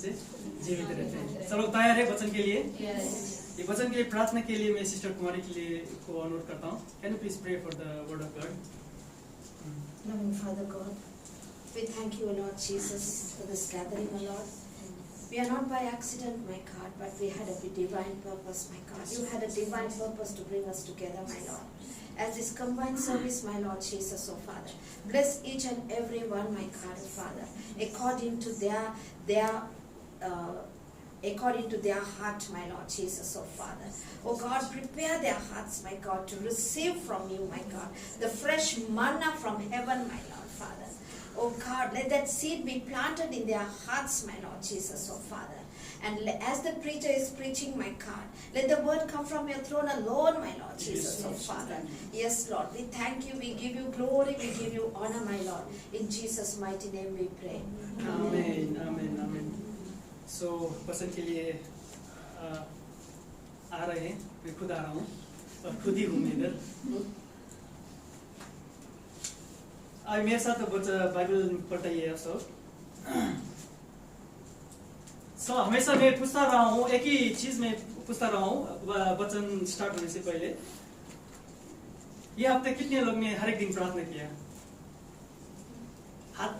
से जीवित रहते हैं। सब लोग तैयार है वचन के लिए? ये वचन के लिए प्रार्थना के लिए मैं सिस्टर कुमारी के लिए को अनुरोध करता हूँ। Can you please pray for the word of God? Loving Father God, we thank you, Lord Jesus, for this gathering, O Lord. We are not by accident, my God, but we had a divine purpose, my God. You had a divine purpose to bring us together, my Lord. As this combined service, my Lord Jesus, oh Father, bless each and every one, my God, oh Father, according to their heart, my Lord Jesus, oh Father. Oh God, prepare their hearts, my God, to receive from you, my God, the fresh manna from heaven, my Lord, Father. Oh God, let that seed be planted in their hearts, my Lord Jesus, oh Father. And as the preacher is preaching, my God, let the word come from your throne alone, my Lord Jesus, oh Father. Yes, Lord, we thank you, we give you glory, we give you honor, my Lord. In Jesus' mighty name we pray. आमीन आमीन आमीन। सो वचन के लिए आ रहे हैं। मैं खुद आ रहा हूँ और खुद ही हूँ इधर। आज मेरे साथ बाइबल पढ़ता ही है सब। सो हमेशा मैं पूछता रहा हूँ, एक ही चीज में पूछता रहा हूँ वचन स्टार्ट होने से पहले। ये हफ्ते कितने लोग ने हर एक दिन प्रार्थना किया?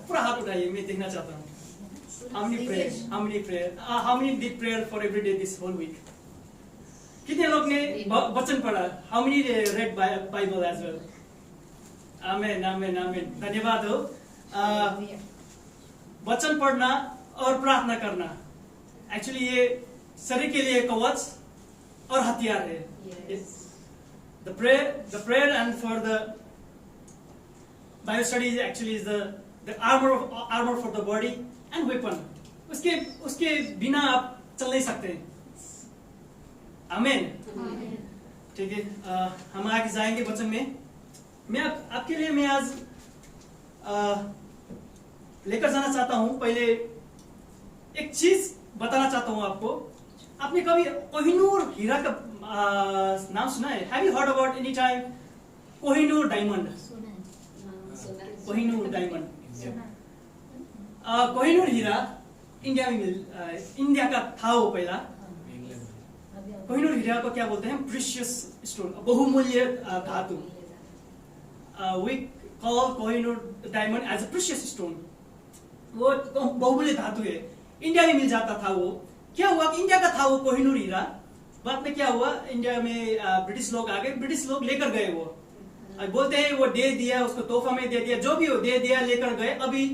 पूरा हाथ उठाइए, मैं देखना चाहता हूँ। How many prayer? How many did prayer for every day this whole week? कितने लोग ने वचन पढ़ा? How many read Bible as well? आमेन आमेन आमेन। धन्यवाद हो। वचन पढ़ना और प्रार्थना करना एक्चुअली ये शरीर के लिए कवच और हथियार है। The prayer and for the Bible study actually is the armor for the body and weapon. उसके बिना आप चल नहीं सकते। आमेन। ठीक है, हम आगे जाएंगे वचन में। मैं आपके लिए मैं आज लेकर जाना चाहता हूँ। पहले एक चीज बताना चाहता हूँ आपको। आपने कभी कोहिनूर हीरा का नाम सुना है? Have you heard about any time Kohinoor diamond? Kohinoor diamond, Kohinoor हीरा इंडिया का था वो पहला। कोहिनूर हीरा को क्या बोलते हैं? प्रीशियस स्टोन, बहुमूल्य धातु। We call Kohinoor diamond as a precious stone. वो बहुमूल्य धातु है, इंडिया में मिल जाता था वो। क्या हुआ कि इंडिया का था वो कोहिनूर हीरा। बाद में क्या हुआ, इंडिया में ब्रिटिश लोग आ गए, ब्रिटिश लोग लेकर गए वो। बोलते हैं वो दे दिया, उसको तोहफा में दे दिया, जो भी हो दे दिया, लेकर गए। अभी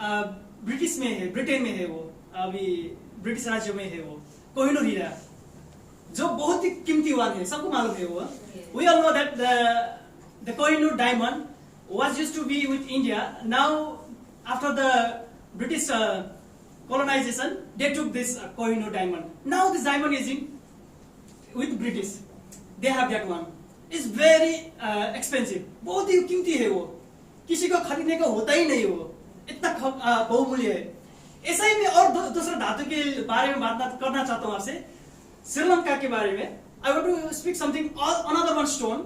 ब्रिटिश में है, ब्रिटेन में है वो, अभी ब्रिटिश राज्य में है वो कोहिनूर हीरा, जो बहुत ही कीमती वाला है, सबको मालूम है वो। We all know that the Kohinoor diamond was used to be with India. Now after the British colonization, they took this Kohinoor diamond. Now this diamond is with British. They have that one. It's very expensive. बहुत ही कीमती है वो, किसी को खरीदने का होता ही नहीं वो, इतना बहुमूल्य है। ऐसा ही मैं और दूसरा धातु के बारे में बात करना चाहता हूँ आपसे, श्रीलंका के बारे में। I want to speak something another one stone.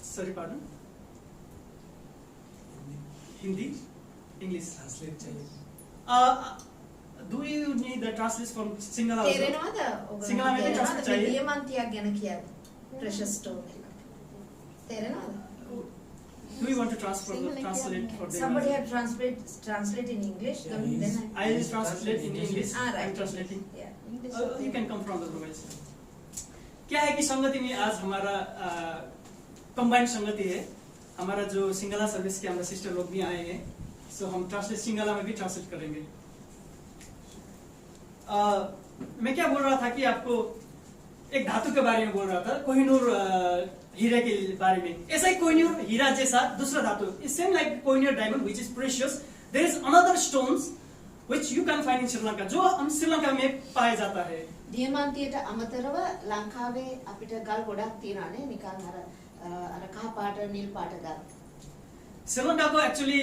Sorry, pardon. Hindi, English. Translate चाहिए। Do you need the translation from Sinhala also? Sinhala में भी translate चाहिए। diamantia gana kiya precious stone तेरे Do you want to translate for them? somebody had translate in English, then I will translate in English. right. I'm translating. Yeah. You can come from the province. क्या है कि संगति में आज हमारा combined संगति है। हमारा जो सिंगला सर्विस के हमारे सिस्टर लोग भी आए हैं, सो हम ट्रांसलेट सिंगला में भी ट्रांसलेट करेंगे। मैं क्या बोल रहा था कि आपको एक धातु के बारे में बोल रहा था, कोहिनूर हीरा के बारे में। ऐसा ही कोहिनूर हीरा जैसा दूसरा धातु, same like Kohinoor diamond which is precious, there is another stones which you can find in Sri Lanka, जो हम श्रीलंका में पाया जाता है। දියමන්තියට අමතරව ලංකාවේ අපිට ගල් ගොඩක් තියෙනවානේ, නිකන් අර කහ පාට නිල් පාට ගල්. श्रीलंका को एक्चुअली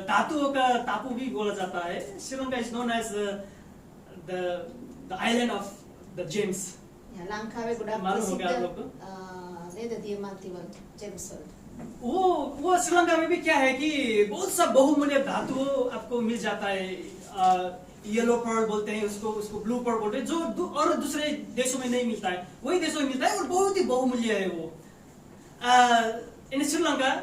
धातुओं का टापू भी बोला जाता है। Sri Lanka is known as the island of the gems. ලංකාවේ ගොඩක් मालूम होगा आप लोग को? නේද දියමන්ති වල ජෙම්ස් වල. वो श्रीलंका में भी क्या है कि बहुत सा बहुमूल्य धातु आपको मिल जाता है। येलो पर्ल बोलते हैं उसको ब्लू पर्ल बोलते हैं, जो और दूसरे देशों में नहीं मिलता है, वही देशों में मिलता है और बहुत ही बहुमूल्य है वो। इन Sri Lanka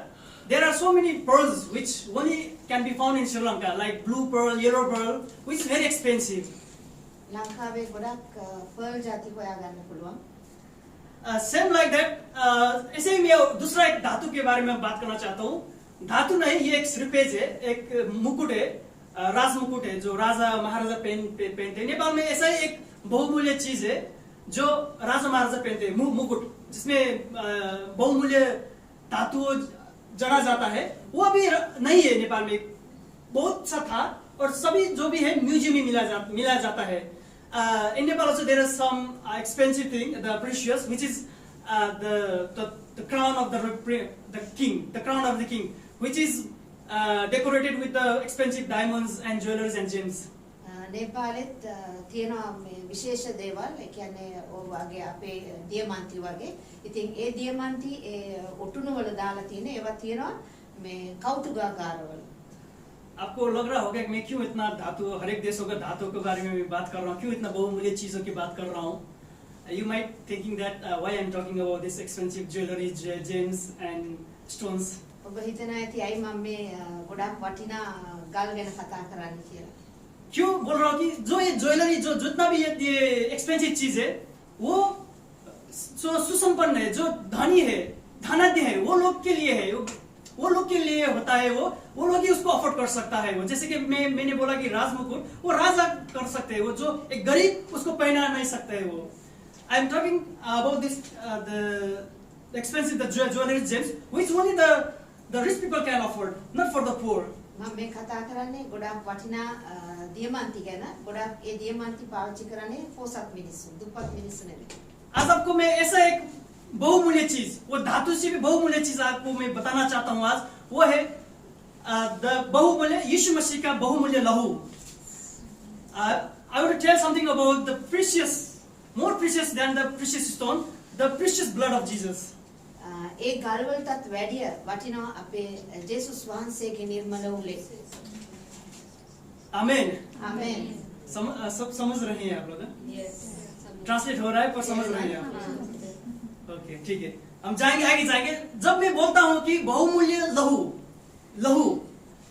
there are so many pearls which only can be found in Sri Lanka, like blue pearl, yellow pearl, which is very expensive. ලංකාවේ ගොඩක් pearl ಜಾති හොයා ගන්න පුළුවන්. Same like that, ऐसे ही मैं दूसरा एक धातु के बारे में बात करना चाहता हूँ। धातु नहीं, ये एक श्रीपेज है, एक मुकुट है, राज मुकुट है जो राजा महाराजा पहनते हैं। नेपाल में ऐसा ही एक बहुमूल्य चीज है जो राजा महाराजा पहनते हैं, मुकुट, जिसमें बहुमूल्य धातु जड़ा जाता है। वो अभी नहीं है नेपाल में, बहुत सा था और सभी जो भी है म्यूजियम में मिला जाता है। In Nepal also there is some expensive thing, the precious, which is the crown of the king, which is decorated with the expensive diamonds and jewelries and gems. नेपालेත් තියෙනවා මේ විශේෂ දේවල්, ඒ කියන්නේ ඔය වගේ අපේ දියමන්ති වගේ. ඉතින් ඒ දියමන්ති ඒ ඔටුනු වල දාලා තියෙන ඒවා තියෙනවා මේ කෞතුකාගාරවල. आपको लग रहा होगा कि मैं क्यों इतना धातु, हर एक देशों का धातु के बारे में बात कर रहा हूँ, क्यों इतना बहुमूल्य चीजों की बात कर रहा हूँ। You might thinking that why I'm talking about this expensive jewelry, gems and stones. ඔබ හිතනවා ඇති අයි මම මේ ගොඩක් වටිනා ගල් ගැන කතා කරන්නේ කියලා. क्यों बोल रहा हूँ कि जो ये ज्वेलरी, जो जितना भी ये एक्सपेंसिव चीज है, वो जो सुसंपन्न है, जो धनी है, धनाढ्य है, वो लोग के लिए है, वो लोग के लिए होता है। वो लोग ही उसको अफोर्ड कर सकता है। वो जैसे कि मैंने बोला कि राजमुकुट, वो राजा कर सकते हैं, वो जो एक गरीब उसको पहना नहीं सकता है। वो I am talking about this the expensive the jewellery James which only the rich people can afford, not for the poor. මම මේ කතා කරන්නේ ගොඩක් වටිනා දියමන්ති ගැන. ගොඩක් ඒ දියමන්ති පාවිච්චි කරන්නේ පොසත් මිනිස්සු, දුප්පත් मिनिस्टर ने। आज आपको मैं ऐसा एक बहुमूल्य चीज, वो धातु से भी बहुमूल्य चीज आपको मैं बताना चाहता हूँ आज। वो है बहुमूल्य यीशु मसीह का बहुमूल्य लहू। I want to tell something about the precious, more precious than the precious stone, the precious blood of Jesus. ඒ ගල්වලටත් වැඩිය වටිනවා අපේ ජේසුස් වහන්සේගේ निर्मल උලේ. आमेन। आमेन। सब समझ रहे हैं आप लोग? यस। ट्रांसलेट हो रहा है पर समझ रहे हैं आप? ओके, ठीक है, हम जाएंगे आगे जाएंगे। जब मैं बोलता हूँ कि बहुमूल्य लहू,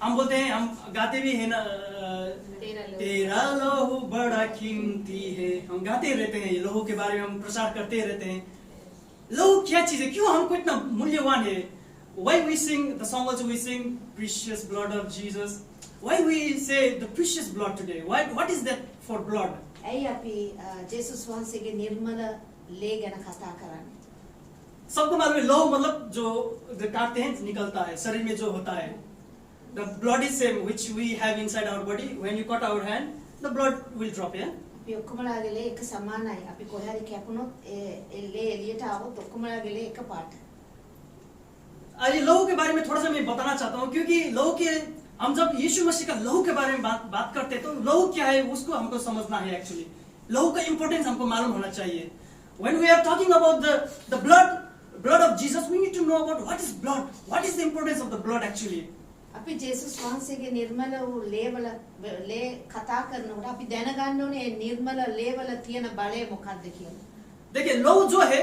हम बोलते हैं, हम गाते भी है ना, तेरा लहू बड़ा कीमती है, हम गाते रहते हैं, लहू के बारे में हम प्रचार करते रहते हैं। लहू क्या चीज है, क्यों हमको इतना मूल्यवान है? Why we sing the song also, we sing precious blood of Jesus. Why we say the precious blood today? What is that for blood? ඇයි අපි ජේසුස් වහන්සේගේ निर्मल ලේ ගැන කතා කරන්නේ? सबको मालूम है लहू मतलब जो काटते हैं निकलता है, शरीर में जो होता है। The blood is same which we have inside our body. When you cut our hand, the blood will drop. Yeah. අපි ඔක්කොමලාගේ ලේ එක සමානයි. අපි කොහේ හරි කැපුණොත් ඒ ලේ එළියට આવොත් ඔක්කොමලාගේ ලේ එක පාට. आज लहू के बारे में थोड़ा सा मैं बताना चाहता हूँ, क्योंकि लहू के, हम जब यीशु मसीह का लहू के बारे में बात करते हैं तो लहू क्या है उसको हमको समझना है। एक्चुअली लहू का इंपॉर्टेंस हमको मालूम होना चाहिए। When we are talking about the blood of Jesus, we need to know about what is blood, what is the importance of the blood actually. අපි ජේසුස් වහන්සේගේ निर्मल වූ ලේවල ලේ කතා කරනකොට අපි දැනගන්න ඕනේ निर्मल ලේවල තියෙන බලය මොකක්ද කියලා. देखिए लहू जो है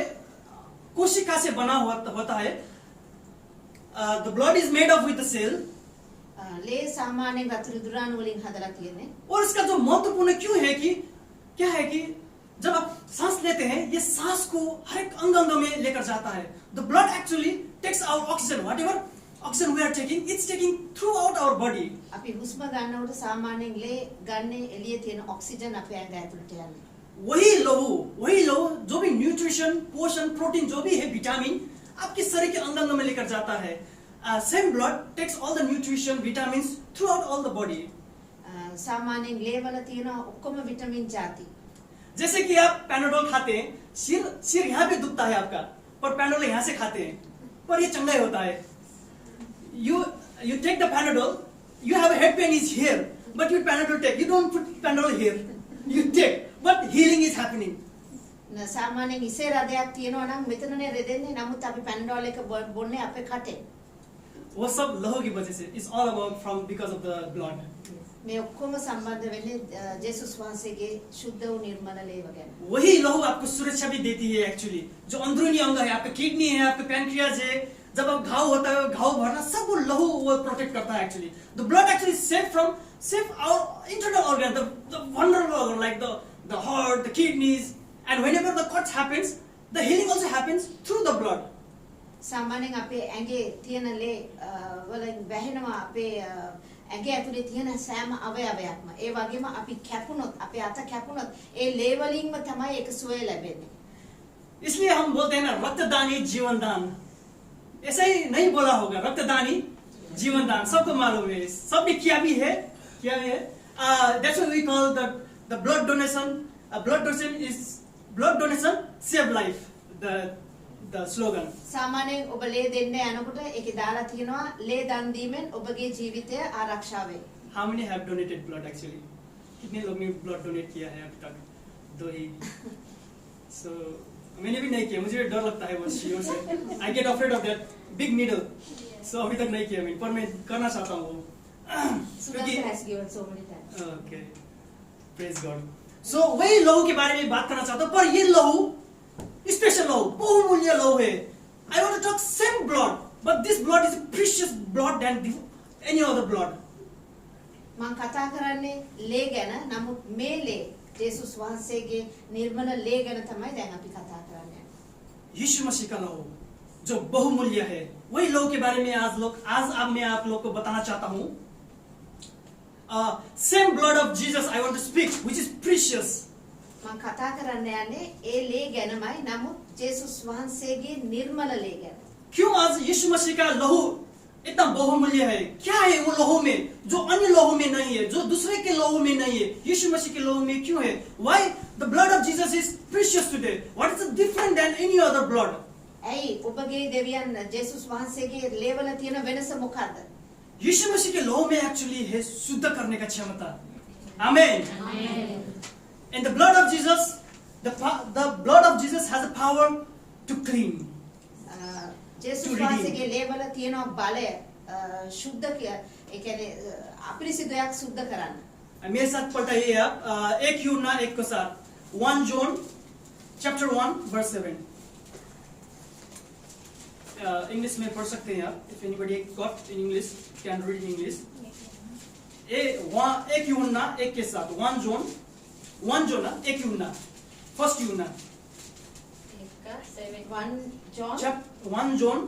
कोशिका से बना होता है। The blood is made of with the cell. ලේ සාමාන්‍යයෙන් වතුරු දුරාණු වලින් හදලා තියෙන්නේ. और इसका जो महत्वपूर्ण क्यों है कि क्या है कि जब आप सांस लेते हैं, ये सांस को हर एक अंग में लेकर जाता है। The blood actually takes our oxygen, whatever oxygen we are taking, it's taking throughout our body. අපි හුස්ම ගන්නකොට සාමාන්‍යයෙන් ලේ ගන්නේ එළියේ තියෙන ऑक्सीजन අපේ ඇඟ ඇතුළට යන්නේ. वही लहू जो भी न्यूट्रिशन, पोषण, प्रोटीन जो भी है, विटामिन आपके शरीर के अंग में लेकर जाता है। Same blood takes all the nutrition, vitamins throughout all the body. සාමාන්‍යයෙන් ලේ වල තියෙන ඔක්කොම විටමින් ಜಾති. जैसे कि आप पैनाडोल खाते हैं, सिर यहाँ पे दुखता है आपका, पर पैनाडोल यहाँ से खाते हैं, पर ये चंगा ही होता है। You take the Panadol, you have a head pain is here, but you Panadol take. You don't put Panadol here. You take, but healing is happening. සාමාන්‍යයෙන් ඉසේ රදයක් තියෙනවා නම් මෙතනනේ රෙදෙන්නේ. නමුත් අපි පැනඩෝල් එක බොන්නේ අපේ කටේ. वो सब लहू की वजह से, it's all about because of the blood. මේ ඔක්කොම සම්බන්ධ වෙන්නේ ජේසුස් වහන්සේගේ ශුද්ධ වූ නිර්මල ලේව ගැන. वही लहू आपको सुरक्षा भी देती है एक्चुअली. जो अंदरूनी अंग है, आपका किडनी है, आपका पैनक्रियाज है, जब आप घाव होता है, घाव भरना सब वो लहू वो प्रोटेक्ट करता है actually. The blood actually save our internal organ, the vulnerable organ like the heart, the kidneys, and whenever the cut happens, the healing also happens through the blood. සාමාන්‍යයෙන් අපේ ඇඟේ තියෙන ලේ වලින් වැහෙනවා අපේ ඇඟේ ඇතුලේ තියෙන සෑම අවයවයක්ම. ඒ වගේම අපි කැපුණොත්, අපේ අත කැපුණොත් ඒ ලේ වලින්ම තමයි ඒක සුවය ලැබෙන්නේ. इसलिए हम बोलते हैं ना, रक्तदानी जीवनदान. ऐसा ही नहीं बोला होगा, रक्तदानी जीवनदान. सबको मालूम है, सबने किया भी है. That's why we call the blood donation. Blood donation save life. The slogan. සාමාන්‍යයෙන් ඔබ ලේ දෙන්න යනකොට ඒකේ දාලා තියෙනවා ලේ දන් දීමෙන් ඔබගේ ජීවිතය ආරක්ෂා වේ. How many have donated blood actually? कितने लोग ने blood donate किया है अब तक? 2 ही. So मैंने भी नहीं किया, मुझे डर लगता है वो चीजों से. I get afraid of that big needle. So अभी तक नहीं किया मैंने, पर मैं करना चाहता हूँ. Sudhanta has given so many times. Okay. Praise God. So वही लहू के बारे में बात करना चाहता हूँ, पर ये लहू स्पेशल लहू, बहुमूल्य लहू है. I want to talk same blood, but this blood is precious blood than any other blood. මම කතා කරන්නේ ලේ ගැන. නමුත් මේ ලේ ජේසුස් වහන්සේගේ නිර්මල ලේ ගැන තමයි දැන් අපි කතා කරන්නේ. यीशु मसीह का लहू जो बहुमूल्य है, वही लहू के बारे में आज मैं आप लोग को बताना चाहता हूँ. Same blood of Jesus I want to speak, which is precious. මම කතා කරන්න යන්නේ ඒ ලේ ගැනමයි. නමුත් ජේසුස් වහන්සේගේ නිර්මල ලේ ගැන. क्यों आज यीशु मसीह का लहू इतना बहुमूल्य है? क्या है वो लहू में जो अन्य लहू में नहीं है, जो दूसरे के लहू में नहीं है, यीशु मसीह के लहू में क्यों है? Why the blood of Jesus is precious today? What is different than any other blood? ඇයි ඔබගේ දෙවියන් ජේසුස් වහන්සේගේ ලේවල තියෙන වෙනස මොකද්ද? यीशु मसीह के लहू में एक्चुअली है शुद्ध करने का क्षमता. आमेन. And the blood of Jesus, the blood of Jesus has the power to clean. ජේසුස් වහන්සේගේ ලේවල තියෙන බලය සුද්ධ ඒ කියන්නේ අපිරිසිදුයක් සුද්ධ කරන්න. मेरे साथ पढ़िए आप 1 यूहन्ना 1 के साथ 1 John chapter 1 verse 7. इंग्लिश में पढ़ सकते हैं आप. If anybody got in English can read in English. 1 यूहन्ना 1 के साथ 1 John 1 यूहन्ना 1 यूहन्ना 1 John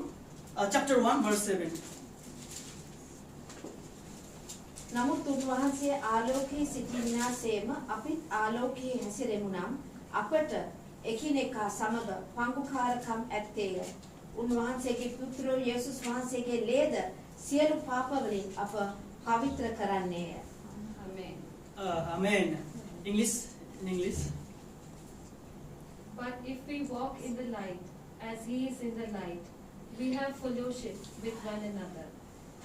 chapter 1 verse 7. නමුත් උන්වහන්සේ ආලෝකයේ සිටින්නාseම අපිත් ආලෝකයේ හැසිරෙමු නම් අපට එකිනෙකා සමග පංගුකාරකම් ඇත්තේය. උන්වහන්සේගේ පුත්‍ර යේසුස් වහන්සේගේ ලේද සියලු පාපවලින් අප පවිත්‍ර කරන්නේය. ආමේන්. Amen. English, in English. But if we walk in the light, as He is in the light, we have fellowship with one another,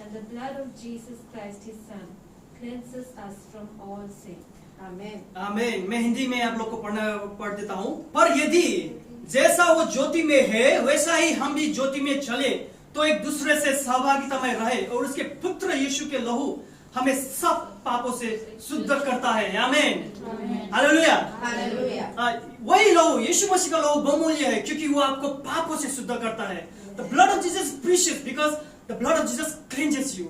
and the blood of Jesus Christ, His Son, cleanses us from all sin. Amen. Amen. मैं हिंदी में आप लोग को पढ़ देता हूँ. पर यदि जैसा वो ज्योति में है वैसा ही हम भी ज्योति में चले तो एक दूसरे से सहभागिता में रहे और उसके पुत्र यीशु के लहू हमें सब पापों से शुद्ध करता है. आमीन. हालेलुया. हालेलुया. वही लहू यीशु मसीह का लहू बहुमूल्य है क्योंकि वो आपको पापों से शुद्ध करता है. The blood of Jesus is precious because the blood of Jesus cleanses you.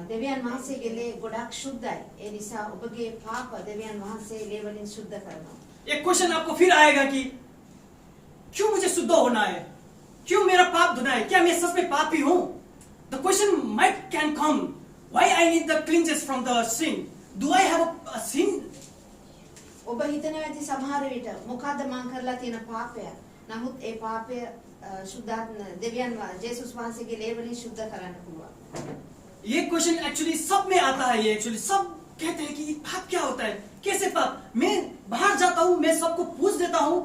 දෙවියන් වහන්සේගේ ලේ ගොඩක් ශුද්ධයි. ඒ නිසා ඔබගේ පාප දෙවියන් වහන්සේ ලේ වලින් शुद्ध කරනවා. एक क्वेश्चन आपको फिर आएगा कि क्यों मुझे शुद्ध होना है? क्यों मेरा पाप धुना है? क्या मैं सच में पापी हूँ? The question might can come. Why I need the cleanses from the sin? Do I have a sin? ඔබ හිතනවා ඇති සමහර විට මොකද්ද මං කරලා තියෙන පාපය? නමුත් ඒ පාපය शुद्धात्मा देवियन जेसुस वහන්සේගේ ලේ වලින් शुद्ध කරන්න පුළුවන්. ये क्वेश्चन एक्चुअली सब में आता है. ये एक्चुअली सब कहते हैं कि पाप क्या होता है, कैसे पाप. मैं बाहर जाता हूँ, मैं सबको पूछ देता हूँ,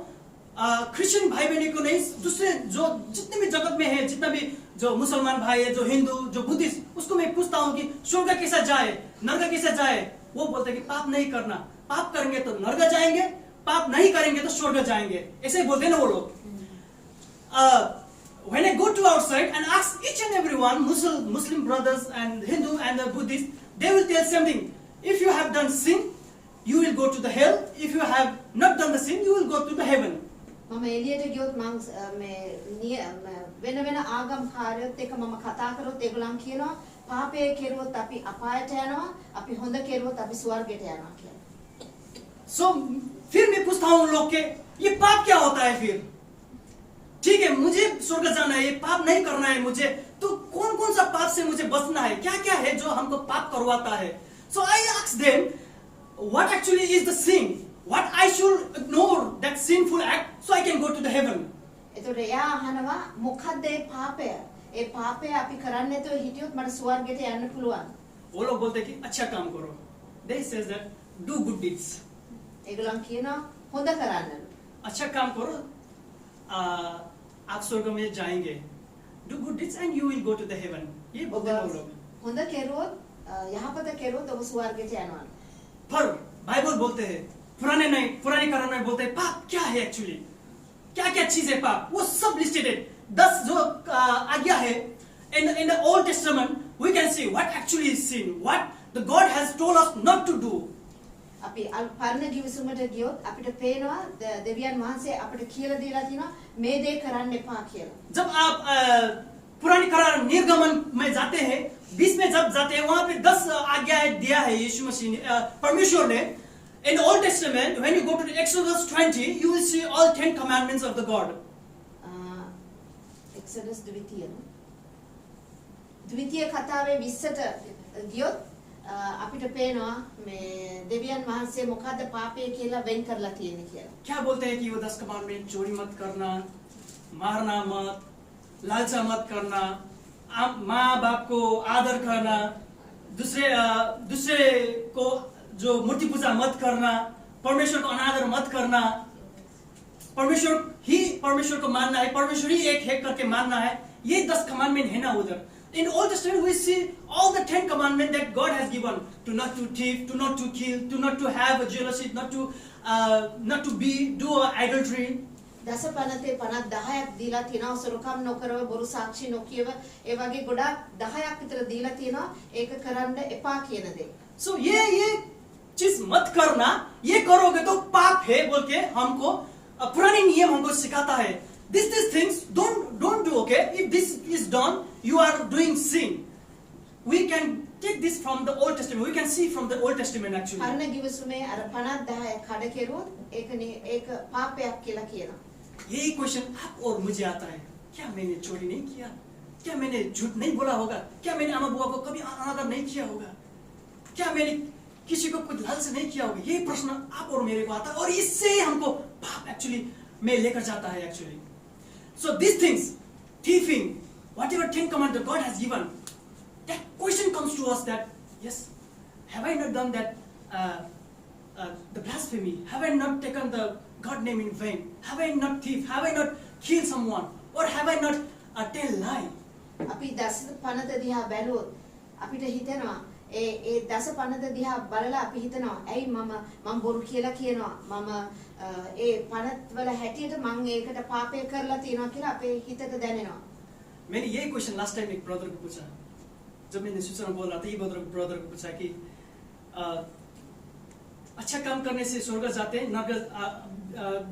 क्रिश्चियन भाई बहनों को नहीं, दूसरे जो जितने भी जगत में है, जितना भी जो मुसलमान भाई है, जो हिंदू, जो बुद्धिस्ट, उसको मैं पूछता हूँ कि स्वर्ग कैसा जाए, नरक कैसा जाए. वो बोलते हैं कि पाप नहीं करना, पाप करेंगे तो नरक जाएंगे, पाप नहीं करेंगे तो स्वर्ग जाएंगे. ऐसे ही बोलते हैं ना वो लोग. When I go to outside and ask each and everyone, Muslim brothers and Hindu and the Buddhist, they will tell something. if you have done sin, you will go to the hell. If you have not done the sin, you will go to the heaven. මම එළියට ගියොත් මං වෙන වෙන ආගම් කාර්යොත් එක මම කතා කරොත් ඒගොල්ලන් කියනවා පාපය කෙරුවොත් අපි අපායට යනවා අපි හොඳ කෙරුවොත් අපි ස්වර්ගයට යනවා කියලා. So फिर मैं पूछता हूँ उन लोग के ये पाप क्या होता है फिर? ठीक है मुझे स्वर्ग जाना है, ये पाप नहीं करना है मुझे, तो कौन कौन सा पाप से मुझे बचना है, क्या क्या है जो हमको पाप करवाता है? So I asked them what actually is the sin, what I should ignore that sinful act so I can go to the heaven. එතකොට එයා අහනවා මොකද්ද ඒ පාපය? ඒ පාපය අපි කරන්නේ නැතුව හිටියොත් මට ස්වර්ගයට යන්න පුළුවන්. वो लोग बोलते हैं कि अच्छा काम करो. They says that do good deeds. ඒගොල්ලන් කියනවා හොඳ කරන්න. अच्छा काम करो, आप स्वर्ग में जाएंगे. Do good deeds and you will go to the heaven. ये बोलते हैं वो लोग. හොඳ කෙරුවොත් යහපත කෙරුවොත් ඔබ ස්වර්ගයට යනවා. पर बाइबल बोलते हैं पुराने करार में बोलते हैं पाप क्या है एक्चुअली, क्या क्या चीज है पाप, वो सब लिस्टेड है. 10 जो आज्ञा है in the Old Testament we can see what actually is sin, what the God has told us not to do. අපි පරණ කිවිසුමට ගියොත් අපිට පේනවා දෙවියන් වහන්සේ අපිට කියලා දීලා තියෙනවා මේ දේ කරන්න එපා කියලා. जब आप पुरानी करार निर्गमन में जाते हैं, 20 में जब जाते हैं वहां पे 10 आज्ञाएं दिया है यीशु मसीह ने, परमेश्वर ने. In the Old Testament, when you go to the Exodus 20, you will see all 10 commandments of the God. එක්සොඩස් ද්විතීය කතාවේ 20ට ගියොත් අපිට පේනවා මේ දෙවියන් වහන්සේ මොකද්ද පාපය කියලා වෙන් කරලා තියෙන්නේ කියලා. क्या बोलते हैं कि वो 10 कमांडमेंट, चोरी मत करना, मारना मत, लालचा मत करना, माँ बाप को आदर करना, दूसरे को जो मूर्ति पूजा मत करना, परमेश्वर को अनादर मत करना, परमेश्वर को मानना है, परमेश्वर ही एक है करके मानना है. ये 10 कमांडमेंट है ना उधर. In the Old Testament we see all the 10 commandments that God has given, to not to thief, to not to kill, to not to have a jealousy, not to do adultery. දසපනතේ 10ක් දීලා තියෙනවා සොරකම් නොකරව බොරු සාක්ෂි නොකියව ඒ වගේ ගොඩාක් 10ක් විතර දීලා තියෙනවා ඒක කරන්න එපා කියන දේ. So ये चीज मत करना, ये करोगे तो पाप है बोल के हमको पुरानी नियम हमको सिखाता है. These things don't do, okay? If this is done, you are doing sin. We can take this from the Old Testament. We can see from the Old Testament actually. පරණ කිවිසුමේ අර 50 කඩ කෙරුවොත් ඒක පාපයක් කියලා කියනවා. यही क्वेश्चन आप और मुझे आता है, क्या मैंने चोरी नहीं किया, क्या मैंने झूठ नहीं बोला होगा, क्या मैंने अम्मा बुआ को कभी अनादर नहीं किया होगा, क्या मैंने किसी को कुछ लालच नहीं किया होगा. ये प्रश्न आप और मेरे को आता है और इससे हमको पाप एक्चुअली में लेकर जाता है actually. So these things, thieving, whatever 10 commandments God has given, that question comes to us that yes, have I not done that the blasphemy, have I not taken the God name in vain, have I not thief, have I not killed someone, or have I not tell lie. අපි දසපනත දිහා බැලුවොත් අපිට හිතෙනවා ඒ දසපනත දිහා බලලා අපි හිතනවා ඇයි මම බොරු කියලා කියනවා මම ඒ පනත් වල හැටියට මම ඒකට පාපය කරලා තියෙනවා කියලා අපේ හිතට දැනෙනවා. मैंने यही क्वेश्चन लास्ट टाइम एक ब्रदर को पूछा, जब मैंने सूचना बोल रहा था, ये ब्रदर को पूछा कि अच्छा काम करने से स्वर्ग जाते हैं, नरक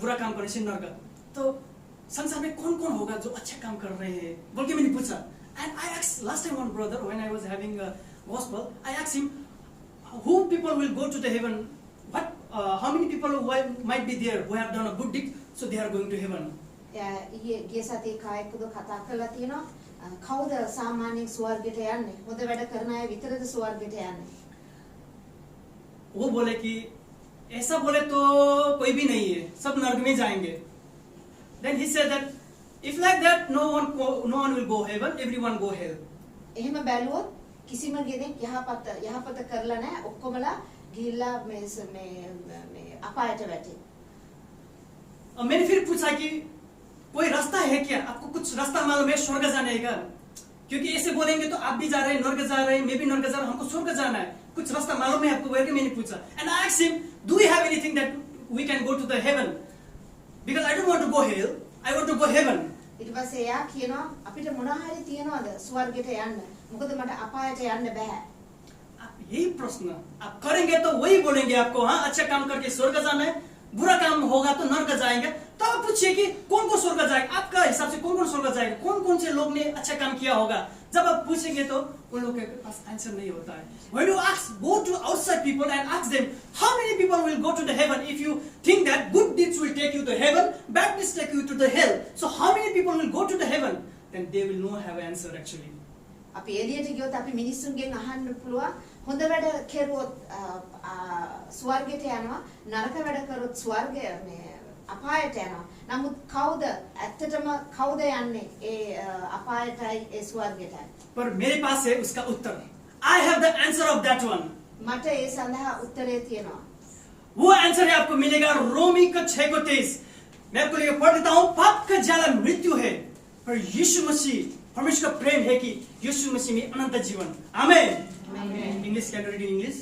बुरा काम करने से नरक, तो संसार में कौन कौन होगा जो अच्छा काम कर रहे हैं बोल के मैंने पूछा. And I asked last time one brother when I was having a gospel, I asked him who people will go to the heaven, what how many people might be there who have done a good deed so they are going to heaven. ඊයේ ගිය සතියේ කායකද කතා කරලා තියෙනවා කවුද සාමාන්‍යයෙන් ස්වර්ගයට යන්නේ හොඳ වැඩ කරන අය විතරද ස්වර්ගයට යන්නේ. वो बोले कि ऐसा बोले तो कोई भी नहीं है, सब नरक में जाएंगे. Then he said that if like that no one will go heaven, everyone go hell. එහෙම බැලුවොත් කිසිම කෙනෙක් යහපත කරලා නැහැ ඔක්කොමලා ගිහිල්ලා මේ අපායට වැටේ. मैंने फिर पूछा कि कोई रास्ता है क्या, आपको कुछ रास्ता मालूम है स्वर्ग जाने का, क्योंकि ऐसे बोलेंगे तो आप भी जा रहे हैं नरक जा रहे हैं, मैं भी नरक जा रहा हूं, हमको स्वर्ग जाना है, कुछ रास्ता मालूम है आपको बोल के मैंने पूछा. And I asked him, do we have anything that we can go to the heaven, because I don't want to go hell, I want to go heaven. ඊට පස්සේ එයා කියනවා අපිට මොනවා හරි තියනවද ස්වර්ගයට යන්න මොකද මට අපායට යන්න බෑ. आप यही प्रश्न आप करेंगे तो वही बोलेंगे आपको, हाँ अच्छा काम करके स्वर्ग जाना है, बुरा काम होगा तो नरक जाएंगे। तो आप पूछिए कि कौन कौन स्वर्ग जाएगा, आपका हिसाब से कौन कौन स्वर्ग जाएगा, कौन कौन से लोग ने अच्छा काम किया होगा। जब आप पूछेंगे तो उन लोगों के पास आंसर नहीं होता है। When you ask, go to outside people and ask them, how many people will go to the heaven? If you think that good deeds will take you to heaven, bad deeds take you to the hell. So how many people will go to the heaven? Then they will not have an answer actually. අපි එළියට ගියොත් අපි මිනිස්සුන්ගෙන් අහන්න පුළුවන් හොඳ වැඩ කෙරුවොත් ස්වර්ගයට යනවා, නරක වැඩ කරොත් ස්වර්ගය මේ අපායට යනවා. නමුත් කවුද ඇත්තටම කවුද යන්නේ ඒ අපායටයි ඒ ස්වර්ගයටයි? पर मेरे पास है उसका उत्तर। I have the answer of that one. මට ඒ සඳහා උත්තරේ තියෙනවා. वो आंसर है आपको मिलेगा रोमी का 6:23। मैं आपको लिए पढ़ देता हूँ। पाप का ज्यादा मृत्यु है, पर यीशु मसीह परमेश्वर का प्रेम है कि यीशु मसीह में अनंत जीवन। आमेन। English can read in English.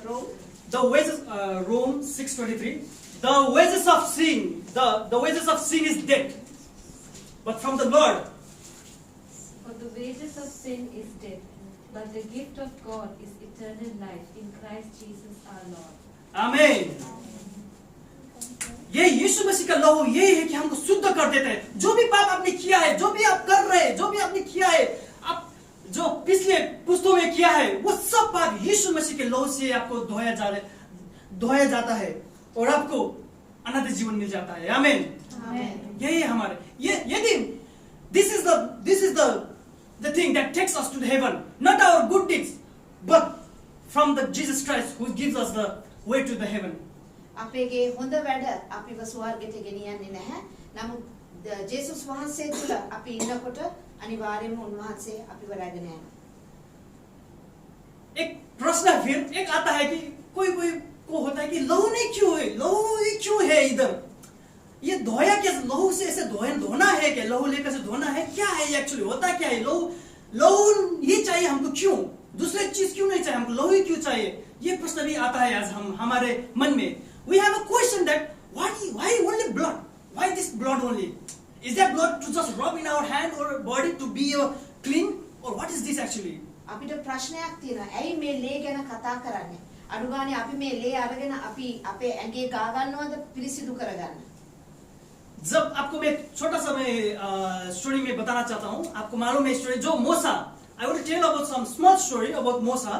Rome The wages, Rome 6:23. The wages of sin, the wages of sin is death, but from the Lord. For the wages of sin is death, but the gift of God is eternal life in Christ Jesus our Lord. आमेन। ये यीशु मसीह का लहू यही है कि हमको शुद्ध कर देता है। जो भी पाप आपने किया है, जो भी आप कर रहे हैं, जो भी आपने किया है, आप जो पिछले पुस्तकों में किया है, वो सब पाप यीशु मसीह के लहू से आपको धोया जाता है और आपको अनंत जीवन मिल जाता है। आमेन। आमेन। यही है हमारे यदि this is the thing that takes us to the heaven, not our good deeds, but from the Jesus Christ who gives us the way to the heaven. අපේගේ හොඳ වැඩ අපිව ස්වර්ගයට ගෙනියන්නේ නැහැ. නමුත් ජේසුස් වහන්සේ තුල අපි ඉන්නකොට අනිවාර්යයෙන්ම උන්වහන්සේ අපිව රැගෙන යනවා. एक प्रश्न फिर एक आता है कि कोई को होता है कि लहू नहीं क्यों है, लहू ही क्यों है इधर, ये धोया क्या, लहू से ऐसे धोना है क्या, लहू लेकर से धोना है क्या है, एक्चुअली होता क्या है, लहू ही चाहिए हमको, क्यों दूसरे चीज क्यों नहीं चाहिए हमको, लहू ही क्यों चाहिए। ये प्रश्न भी आता है आज हमारे मन में। We have a question that why only blood, why this blood only, is that blood to just rub in our hand or body to be clean, or what is this actually? අපිට ප්‍රශ්නයක් තියෙනවා. ඇයි මේ ලේ ගැන කතා කරන්නේ? අනුගානේ අපි මේ ලේ අරගෙන අපි අපේ ඇඟේ ගා ගන්නවද පිරිසිදු කරගන්න? जब आपको मैं छोटा सा मैं स्टोरी में बताना चाहता हूँ। आपको मालूम है स्टोरी जो मूसा, I will tell about some small story about Musa.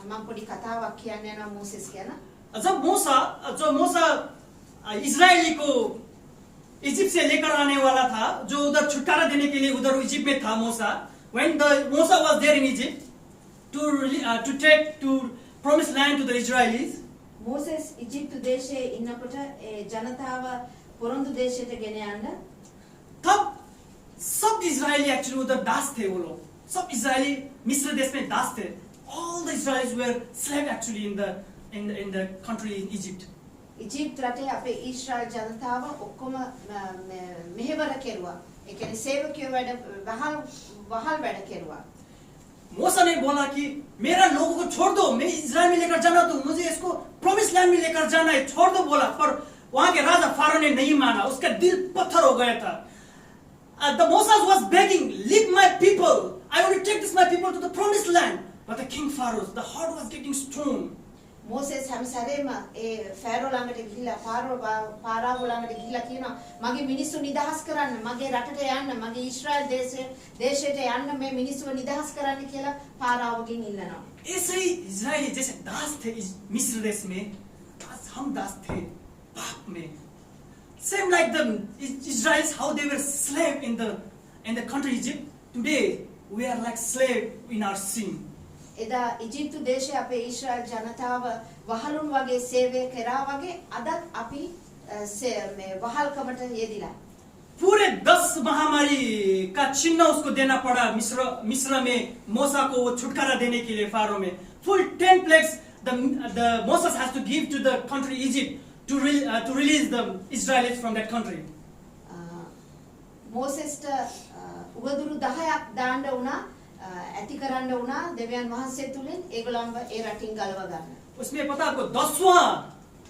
මම පොඩි කතාවක් කියන්න යනවා මෝසෙස් ගැන. जब मूसा इजरायली को इजिप्ट से लेकर आने वाला था, जो उधर छुटकारा देने के लिए उधर इजिप्ट में था मूसा, when Musa was there in Egypt to take to promised land to the Israelis, Moses ඉජිප්තු දේශයේ ඉන්නකොට ඒ ජනතාව පොරොන්දු දේශයට ගෙන යන්න तब सब इजरायली एक्चुअली उधर दास थे। वो लोग सब इजरायली मिस्र देश में दास थे। All the Israelis were slave actually in the country in Egypt. ඉජිප්තු රටේ අපේ ඊශ්‍රායල් ජනතාව ඔක්කොම මෙහෙවර කෙරුවා. ඒ කියන්නේ සේවකයෝ වහල් වැඩ කෙරුවා. मूसा ने बोला कि मेरा लोगों को छोड़ दो, मैं इजराइल में लेकर जाना, तो मुझे इसको प्रॉमिस लैंड में लेकर जाना है, छोड़ दो बोला। पर वहां के राजा फारो ने नहीं माना, उसका दिल पत्थर हो गया था। The Moses was begging, leave my people, I want to take my people to the promised land. But the king Pharaoh, the heart was getting stone. Moses හැම සැරේම ඒ ෆාරෝ ළඟට ගිහිල්ලා පාරාව ළඟට ගිහිල්ලා කියනවා මගේ මිනිස්සු නිදහස් කරන්න, මගේ රටට යන්න, මගේ ඊශ්‍රායල් දේශයට යන්න, මේ මිනිස්සුව නිදහස් කරන්න කියලා පාරාවගෙන් ඉල්ලනවා. ऐसे ही इजरायली जैसे दास थे मिस्र देश में, आज हम दास थे पाप में। Same like the Israelites, how they were slave in the country Egypt. Today we are like slave in our sin. එදා ඉජිප්තු දේශයේ අපේ ඊශ්‍රායල් ජනතාව වහලුන් වගේ සේවය කරා වගේ අදත් අපි මේ වහල්කමට යෙදිලා. पूरे 10 महामारी का चिन्ह उसको देना पड़ा मिस्र में मूसा को वो छुटकारा देने के लिए फारो में। Full 10 plagues the Moses has to give to the country Egypt to release the Israelites from that country. මෝසෙස්ට උවදුරු 10ක් දාන්න වුණා, ඇති කරන්න වුණා දෙවියන් වහන්සේ තුලින් ඒගොල්ලන්ව ඒ රටින් ගලව ගන්න. उसमें पता आपको 10वां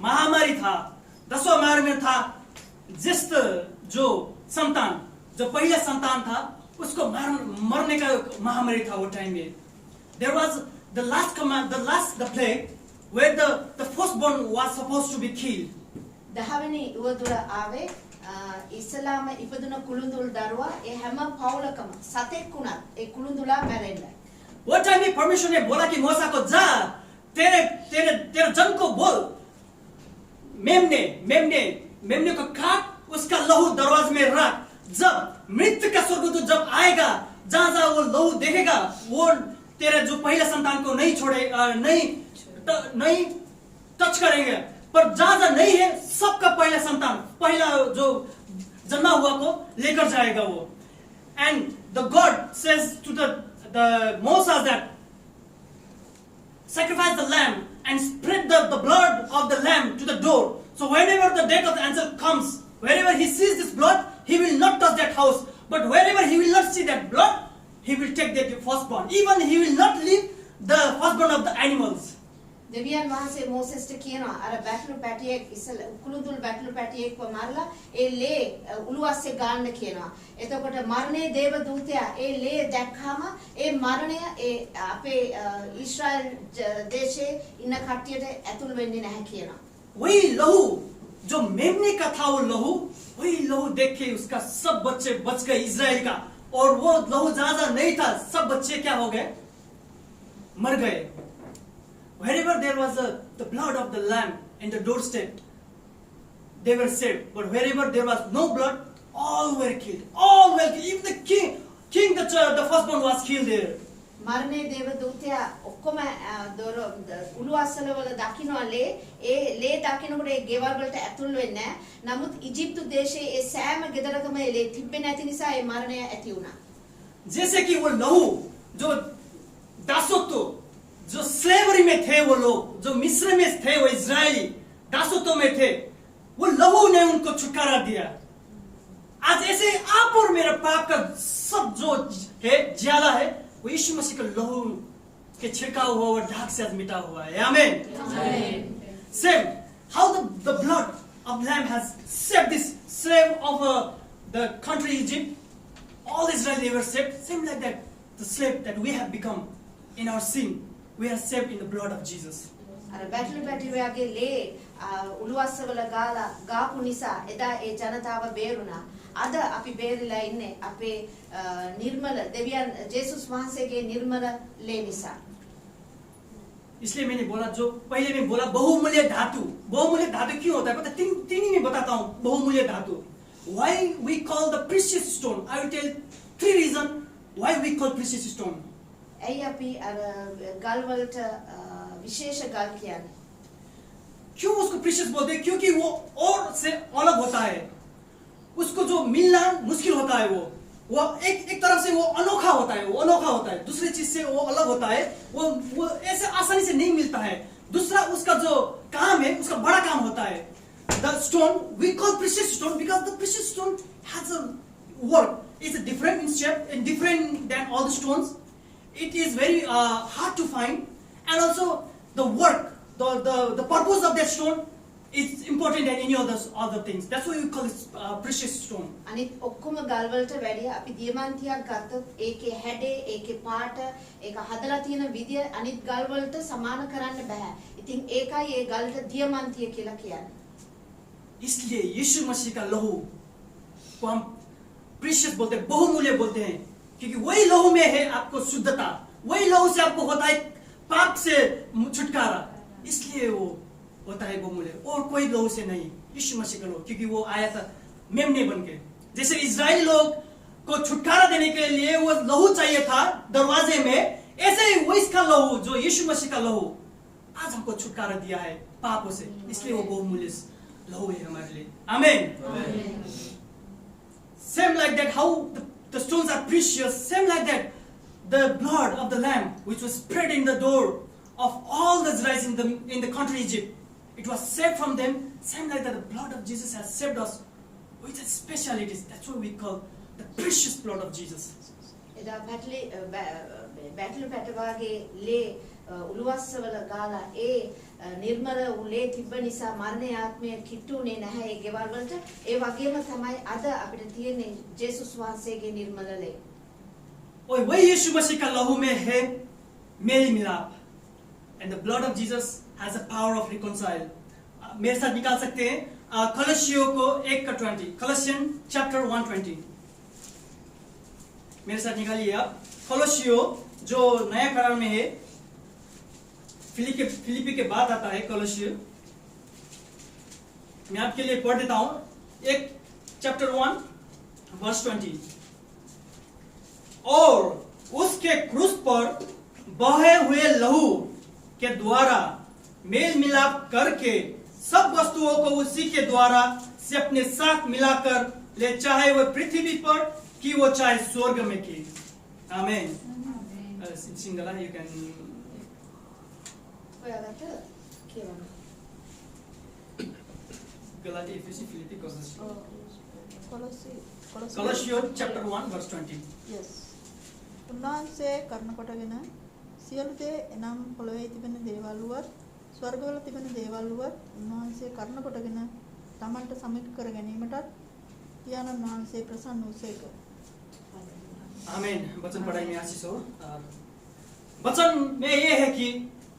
महामारी था। 10वां महामारी में था ज्येष्ठ जो संतान, जो पहला संतान था, उसको मरने का महामारी था वो टाइम में। the last command, the plague, where the firstborn was supposed to be killed. දහවෙනි උවදුර ආවේ ඉස්ලාම ඉපදුන කුළුඳුල් දරුවා ඒ හැම පවුලකම සතෙක් වුණත් ඒ කුළුඳුලා මැරෙන්න. What time में परमेश्वर ने बोला कि मूसा को जा, तेरे जन को बोल, मेमने को काट, उसका लहू दरवाजे में रख. जब मृत्यु का स्वर्गदूत जब आएगा, जहाँ वो लहू देखेगा, वो तेरे जो पहले संतान को नहीं छोड़े, नहीं टच करेंगे. पर जहाँ नहीं है, सबका पहला संतान, पहला जो जन्मा हुआ को लेकर जाएगा वो. And the God says to the Moses that sacrifice the lamb and spread the blood of the lamb to the door. So whenever the death of the angel comes, wherever he sees this blood, he will not touch that house. But wherever he will not see that blood, he will take that firstborn. Even he will not leave the firstborn of the animals. දෙවියන් වහන්සේ මෝසෙස්ට කියනවා අර බැටළු පැටියෙක් ඉස්සල කුළුඳුල් බැටළු පැටියෙක්ව මරලා ඒ ලේ උළුවස්සේ ගන්න කියනවා. එතකොට මරණයේ දේව දූතයා ඒ ලේ දැක්කම ඒ මරණය ඒ අපේ ඊශ්‍රායල් දේශයේ ඉන්න කට්ටියට ඇතුල් වෙන්නේ නැහැ කියනවා. वही लहू जो मेमने का था, वो लहू, वही लहू देख के उसका सब बच्चे बच गए इजराइल का. और वो लहू जहाँ नहीं था, सब बच्चे क्या हो गए? मर गए. Wherever there was the blood of the lamb in the doorstep, they were saved. But wherever there was no blood, all were killed. All were killed. Even the king, the firstborn was killed there. මරණයේ දේව දූතයා ඔක්කොම දොර උළුවස්සල වල දකින්න ලේ ඒ ලේ දකින්නකොට ඒ ගෙවල් වලට ඇතුල් වෙන්නේ නැහැ. නමුත් ඉජිප්තු දේශයේ ඒ සෑම ගෙදරකම ඒ ලේ තිබෙන්නේ නැති නිසා ඒ මරණය ඇති වුණා. जैसे कि वो लहू जो दासत्व, जो स्लेवरी में थे वो लोग, जो मिस्र में थे वो इजरायली दासत्व में थे, वो लहू ने उनको छुटकारा दिया. आज ऐसे आप और मेरा पाप का सब जो है ज्यादा है, वो यीशु मसीह का लहू के छिड़काव हुआ और ढाक से आज मिटा हुआ है. आमेन. Same how the blood of lamb has saved this slave of the country Egypt. All Israel they were saved. Same like that, the slave that we have become in our sin, we are saved in the blood of Jesus. අර බැටළු පැටියාගේ ලේ උළුවස්සවල ගාලා ගාපු නිසා එදා ඒ ජනතාව බේරුණා. අද අපි බේරිලා ඉන්නේ අපේ නිර්මල දෙවියන් ජේසුස් වහන්සේගේ निर्मल ले निसा. इसलिए मैंने बोला, जो पहले मैं बोला बहुमूल्य धातु. बहुमूल्य धातु क्यों होता है? पता तीन ही मैं बताता हूँ. बहुमूल्य धातु. Why we call the precious stone? I will tell 3 reasons why we call precious stone. ඇයි අපි අර ගල් වලට විශේෂ ගල් කියන්නේ? क्यों उसको प्रीशियस बोलते हैं? क्योंकि वो और से अलग होता है. उसको जो मिलना मुश्किल होता है, वो एक तरफ से वो अनोखा होता है, वो अनोखा होता है. दूसरी चीज से वो अलग होता है. वो ऐसे आसानी से नहीं मिलता है. दूसरा उसका जो काम है, उसका बड़ा काम होता है. The stone we call precious stone because the precious stone has a work. It's different in shape and different than all the stones. It is very hard to find, and also the work, the purpose of that stone is important than any other things. That's why we call it precious stone. අනිත් ඔක්කොම ගල් වලට වැඩිය අපි දියමන්තියක් ගත්තොත් ඒකේ හැඩේ, ඒකේ පාට, ඒක හදලා තියෙන විදිය අනිත් ගල් වලට සමාන කරන්න බෑ. ඉතින් ඒකයි ඒ ගල්ට දියමන්තිය කියලා කියන්නේ. इसलिए यीशु मसीह का लहू को हम प्रीशियस बोलते हैं, बहुमूल्य बोलते हैं, क्योंकि वही लहू में है आपको शुद्धता. वही लहू से आपको होता है पाप से छुटकारा. इसलिए वो होता है बहुमूल्य, और कोई लहू से नहीं. यीशु मसीह का लहू, क्योंकि वो आया था मेमने बन के. जैसे इजराइली लोग को छुटकारा देने के लिए वो लहू चाहिए था दरवाजे में, ऐसे ही वो इसका लहू, जो यीशु मसीह का लहू आज हमको छुटकारा दिया है पापों से. इसलिए वो बहुमूल्य लहू है हमारे लिए. आमेन. Same like that, how the stones are precious. Same like that, the blood of the lamb which was spread in the door of all the Israelites in the country Egypt, it was saved from them. Same like that, the blood of Jesus has saved us with its specialities. That's what we call the precious blood of Jesus. එදා බැටළු පැටවාගේ ලේ උළුවස්සවල ගාලා ඒ निर्मल ලේ තිබ්බ නිසා මරණයේ ආත්මය කිට්ටුනේ නැහැ ඒ ගෙවල් වලට. ඒ වගේම තමයි අද අපිට තියෙන්නේ ජේසුස් වහන්සේගේ निर्मल ලේ. और वही यीशु मसीह का लहू में है मेल मिलाप. and the blood of Jesus has a power of reconcile. मेरे साथ निकाल सकते हैं कलसियों को 1:20, Colossians chapter 1:20. मेरे साथ निकालिए आप कलसियों जो नया करार में है, फिलिपी के बाद आता है कलसियों. मैं आपके लिए पढ़ देता हूं 1 chapter 1 verse 20. और उसके क्रूस पर बहे हुए लहू के द्वारा मेल मिलाप करके सब वस्तुओं को उसी के द्वारा से अपने साथ मिलाकर ले, चाहे वो पृथ्वी पर कि वो चाहे स्वर्ग में की. आमीन. सिंगला यू कैन गलाती एफेसी फिलिपी Colossians chapter 1 verse 20. Yes. උන්වහන්සේ කරන කොටගෙන සියලු දේ එනම් පොළොවේ තිබෙන දේවල් වුවත් ස්වර්ගවල තිබෙන දේවල් වුවත් උන්වහන්සේ කරන කොටගෙන තමන්ට සමීප කර ගැනීමටත් පියාණන් වහන්සේ ප්‍රසන්න වූසේක. आमीन. वचन पढ़ाई में आशीष हो. वचन में ये है कि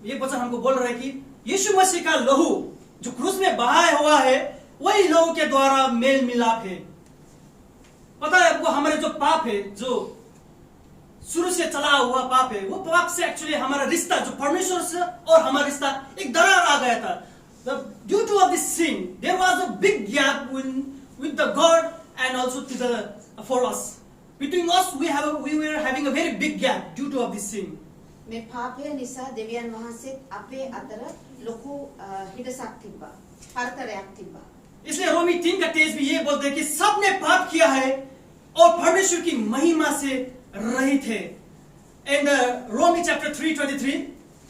ये वचन हमको बोल रहा है कि यीशु मसीह का लहू जो क्रूस में बहाया हुआ है वही लहू के द्वारा मेल मिलाप है. पता है आपको हमारे जो पाप है, जो शुरू से चला हुआ पाप है, वो पाप से एक्चुअली हमारा रिश्ता जो परमेश्वर से और हमारा रिश्ता एक दरार आ गया था. Due to of this sin, there was a big gap with the God and also for us. Between us, we were having a very big gap due to of this sin. මේ පාපය නිසා දෙවියන් වහන්සේත් අපේ අතර ලොකු හිඩසක් තිබ්බා. පරතරයක් තිබ්බා. इसलिए रोमी 3:23 भी ये बोलते हैं कि सबने पाप किया है और परमेश्वर की महिमा से रहित है. In Romans chapter 3:23,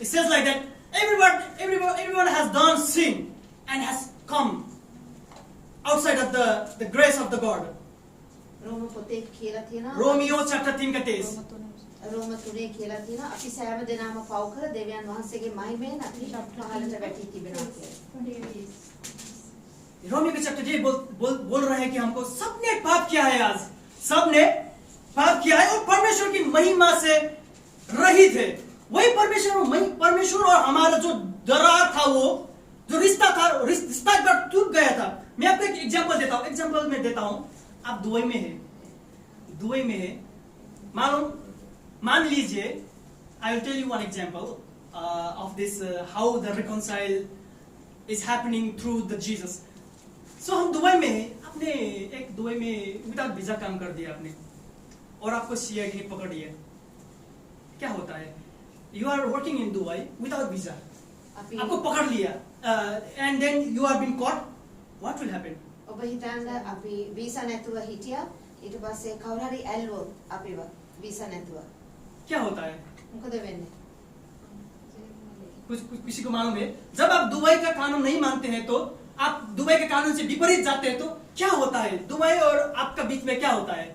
it says like that everyone has done sin and has come outside of the grace of the God. රෝම පොතේ කියලා තියෙනවා. Romeo chapter 3:23. රෝම 3 කියලා තියෙනවා අපි සෑම දිනම පව් කර දෙවියන් වහන්සේගේ මහිමෙන් අපි පහළට වැටි තිබෙනවා කියලා. रोमी के चैप्टर ये बोल रहे हैं कि हमको सबने पाप किया है. आज सबने पाप किया है और परमेश्वर की महिमा से रहित है. वही परमेश्वर और हमारा जो दरार था, वो जो रिश्ता था, रिश्ता टूट गया था. मैं आपको एक एग्जांपल देता हूं. आप दुबई में है, मान लीजिए, I will tell you one example of this how the reconcile is happening through the Jesus. So हम दुबई में है, आपने एक दुबई में विदाउट वीजा काम कर दिया आपने और आपको सीआईडी ने पकड़ लिया. क्या होता है? You are working in Dubai without visa, आपको पकड़ लिया and then you are been caught. What will happen? ඔබ හිතන්න අපි වීසා නැතුව හිටියා ඊට පස්සේ කවුරු හරි ඇල්ලුවොත් අපිව වීසා නැතුව क्या होता है? මොකද වෙන්නේ? कुछ किसी को मालूम है? जब आप दुबई का कानून नहीं मानते हैं तो आप दुबई के कानून से विपरीत जाते हैं तो क्या होता है? दुबई और आपका बीच में क्या होता है?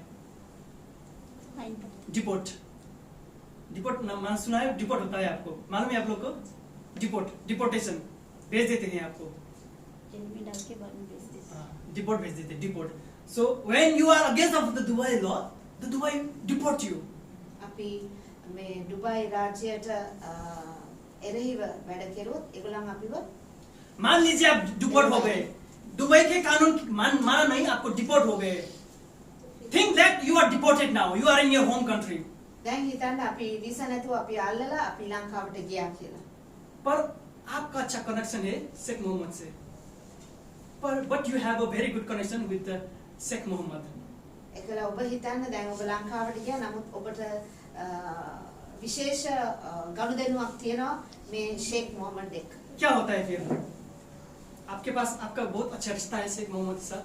डिपोर्ट नाम सुना है? डिपोर्ट होता है, आपको मालूम है? आप लोग को डिपोर्टेशन भेज देते हैं आपको. डिपोर्ट भेज देते. Deport. So when you are against of the Dubai law, the Dubai deport you. අපි මේ ඩුබායි රාජ්‍යයට එරෙහිව වැඩ කෙරුවොත් ඒගොල්ලන් අපිව मान लीजिए आप डिपोर्ट हो गए, दुबई के कानून माना नहीं, आपको डिपोर्ट हो गए. Think that you are deported now, you are in your home country. දැන් හිතන්න අපි වීසා නැතුව අපි අල්ලලා අපි ලංකාවට ගියා කියලා. पर आपका अच्छा कनेक्शन है शेख मोहम्मद से, but you have a very good connection with Sheikh Mohammad. ඒකලා ඔබ හිතන්න දැන් ඔබ ලංකාවට ගියා නමුත් ඔබට විශේෂ ගනුදෙනුවක් තියෙනවා මේ ෂේක් මොහම්මද් එක්ක. क्या होता है फिर? आपके पास आपका बहुत अच्छा रिश्ता है शेख मोहम्मद के साथ.